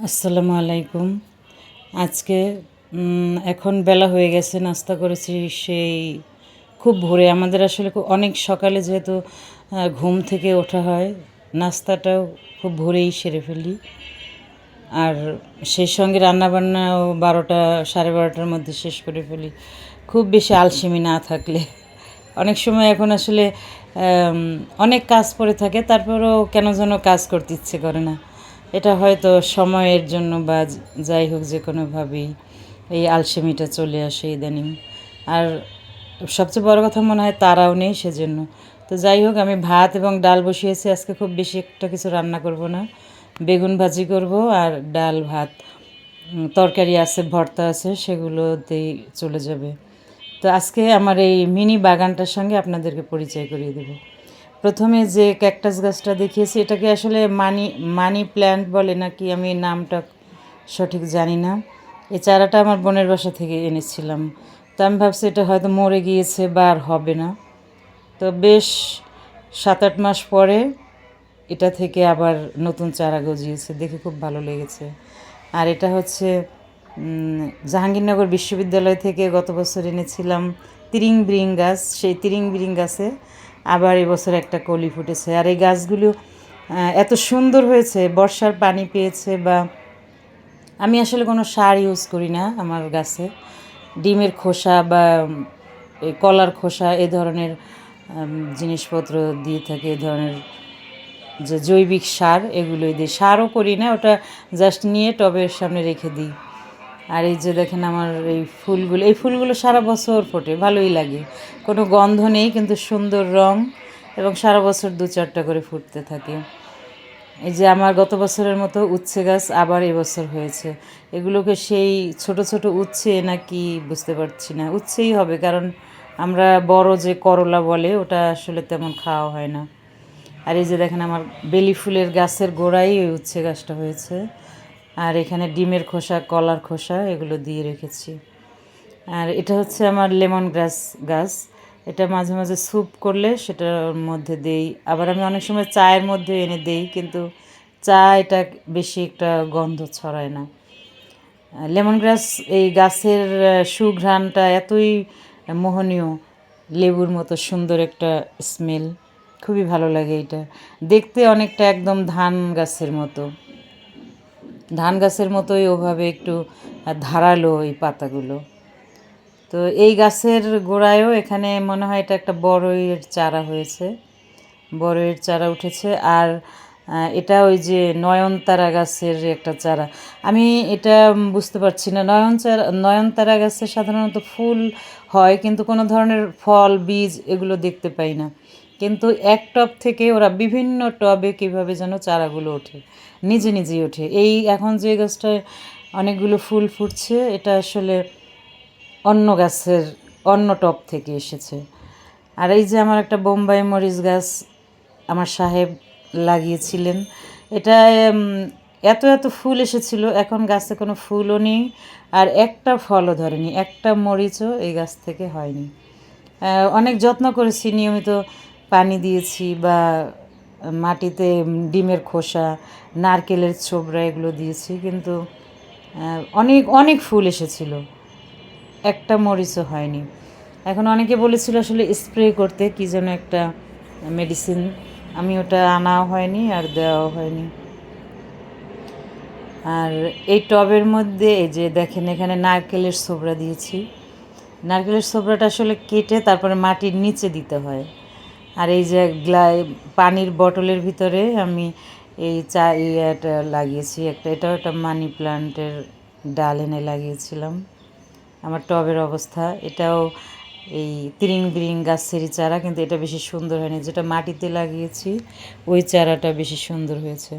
আসসালামু আলাইকুম। আজকে এখন বেলা হয়ে গেছে, নাস্তা করেছি সেই খুব ভোরে। আমাদের আসলে অনেক সকালে যেহেতু ঘুম থেকে ওঠা হয়, নাস্তাটাও খুব ভোরেই সেরে ফেলি। আর সেই সঙ্গে রান্নাবান্নাও 12টা 12:30টার মধ্যে শেষ করে ফেলি, খুব বেশি আলসেমি না থাকলে। অনেক সময় এখন আসলে অনেক কাজ পড়ে থাকে, তারপরেও কেন যেন কাজ করতে ইচ্ছে করে না। এটা হয়তো সময়ের জন্য বা যাই হোক, যে কোনোভাবেই এই আলসেমিটা চলে আসে ইদানিং। আর সবচেয়ে বড় কথা মনে হয় তারাও নেই সেজন্য। তো যাই হোক, আমি ভাত এবং ডাল বসিয়েছি। আজকে খুব বেশি একটা কিছু রান্না করব না, বেগুন ভাজি করব আর ডাল ভাত, তরকারি আছে, ভর্তা আছে, সেগুলোতেই চলে যাবে। তো আজকে আমার এই মিনি বাগানটার সঙ্গে আপনাদেরকে পরিচয় করিয়ে দেব। প্রথমে যে ক্যাকটাস গাছটা দেখিয়েছি, এটাকে আসলে মানি মানি প্ল্যান্ট বলে নাকি, আমি নামটা সঠিক জানি না। এই চারাটা আমার বোনের বাসা থেকে এনেছিলাম। তো আমি ভাবছি এটা হয়তো মরে গিয়েছে বা আর হবে না। তো বেশ 7-8 মাস পরে এটা থেকে আবার নতুন চারা গজিয়েছে, দেখে খুব ভালো লেগেছে। আর এটা হচ্ছে জাহাঙ্গীরনগর বিশ্ববিদ্যালয় থেকে গত বছর এনেছিলাম তিরিং বিরিং গাছ। সেই তিরিং বিরিং গাছে আবার এবছর একটা কলি ফুটেছে। আর এই গাছগুলো এত সুন্দর হয়েছে, বর্ষার পানি পেয়েছে। বা আমি আসলে কোনো সার ইউজ করি না আমার গাছে। ডিমের খোসা বা এই কলার খোসা এ ধরনের জিনিসপত্র দিয়ে থাকে, এ ধরনের যে জৈবিক সার, এগুলোই দিই। সারও করি না, ওটা জাস্ট নিয়ে টবের সামনে রেখে দিই। আর এই যে দেখেন আমার এই ফুলগুলো সারা বছর ফোটে, ভালোই লাগে। কোনো গন্ধ নেই, কিন্তু সুন্দর রং, এবং সারা বছর 2-4টা করে ফুটতে থাকে। এই যে আমার গত বছরের মতো উচ্ছে গাছ আবার এবছর হয়েছে। এগুলোকে সেই ছোট ছোট উচ্ছে নাকি বুঝতে পারছি না, উচ্ছেই হবে, কারণ আমরা বড় যে করলা বলে ওটা আসলে তেমন খাওয়া হয় না। আর এই যে দেখেন আমার বেলি ফুলের গাছের গোড়ায় ওই উচ্ছে গাছটা হয়েছে। আর এখানে ডিমের খোসা, কলার খোসা এগুলো দিয়ে রেখেছি। আর এটা হচ্ছে আমার লেমন গ্রাস গাছ। এটা মাঝে মাঝে স্যুপ করলে সেটার মধ্যে দেই, আবার আমি অনেক সময় চায়ের মধ্যে এনে দেই, কিন্তু চা এটা বেশি একটা গন্ধ ছড়ায় না। লেমন গ্রাস এই গাছের সুঘ্রাণটা এতই মোহনীয়, লেবুর মতো সুন্দর একটা স্মেল, খুবই ভালো লাগে। এটা দেখতে অনেকটা একদম ধান গাছের মতোই, ওভাবে একটু ধারালো এই পাতাগুলো। তো এই গাছের গোড়ায়ও এখানে মনে হয় এটা একটা বড়ইয়ের চারা হয়েছে, বড়ইয়ের চারা উঠেছে। আর এটা ওই যে নয়নতারা গাছের একটা চারা। আমি এটা বুঝতে পারছি না, নয়নতারা গাছে সাধারণত ফুল হয়, কিন্তু কোনো ধরনের ফল, বীজ এগুলো দেখতে পাই না। কিন্তু এক টব থেকে ওরা বিভিন্ন টবে কীভাবে যেন চারাগুলো ওঠে, নিজে নিজেই ওঠে। এই এখন যে গাছটায় অনেকগুলো ফুল ফুটছে, এটা আসলে অন্য গাছের অন্য টব থেকে এসেছে। আর এই যে আমার একটা বোম্বাই মরিচ গাছ আমার সাহেব লাগিয়েছিলেন। এটা এত এত ফুল এসেছিল, এখন গাছে কোনো ফুলও নেই, আর একটা ফলও ধরেনি, একটা মরিচও এই গাছ থেকে হয়নি। অনেক যত্ন করেছি, নিয়মিত পানি দিয়েছি, বা মাটিতে ডিমের খোসা, নারকেলের ছোবড়া এগুলো দিয়েছি, কিন্তু অনেক অনেক ফুল এসেছিল, একটা মরিচও হয়নি। এখন অনেকে বলেছিল আসলে স্প্রে করতে, কী যেন একটা মেডিসিন, আমি ওটা আনাও হয়নি আর দেওয়াও হয়নি। আর এই টবের মধ্যে এই যে দেখেন এখানে নারকেলের ছোবড়া দিয়েছি। নারকেলের ছোবড়াটা আসলে কেটে তারপরে মাটির নিচে দিতে হয়। আর এই যে পানির বটলের ভিতরে আমি এই ইয়েটা লাগিয়েছি, এটাও একটা মানি প্লান্টের ডাল এনে লাগিয়েছিলাম। আমার টবের অবস্থা এটাও এই তিরিং বিরিং গাছেরই চারা, কিন্তু এটা বেশি সুন্দর হয়নি। যেটা মাটিতে লাগিয়েছি ওই চারাটা বেশি সুন্দর হয়েছে।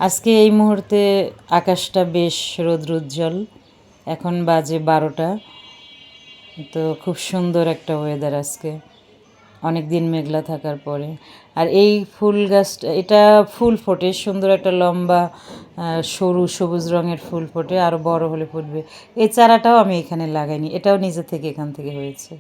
আজকে এই মুহূর্তে আকাশটা বেশ রৌদ্রোজ্জ্বল, এখন বাজে 12টা। তো খুব সুন্দর একটা ওয়েদার আজকে, অনেক দিন মেঘলা থাকার পরে। আর এই ফুল গাছটা, এটা ফুল ফোটে, সুন্দর একটা লম্বা সরু সবুজ রঙের ফুল ফোটে, আরও বড় হলে ফুটবে। এই চারাটাও আমি এখানে লাগাইনি, এটাও নিজে থেকে এখান থেকে হয়েছে।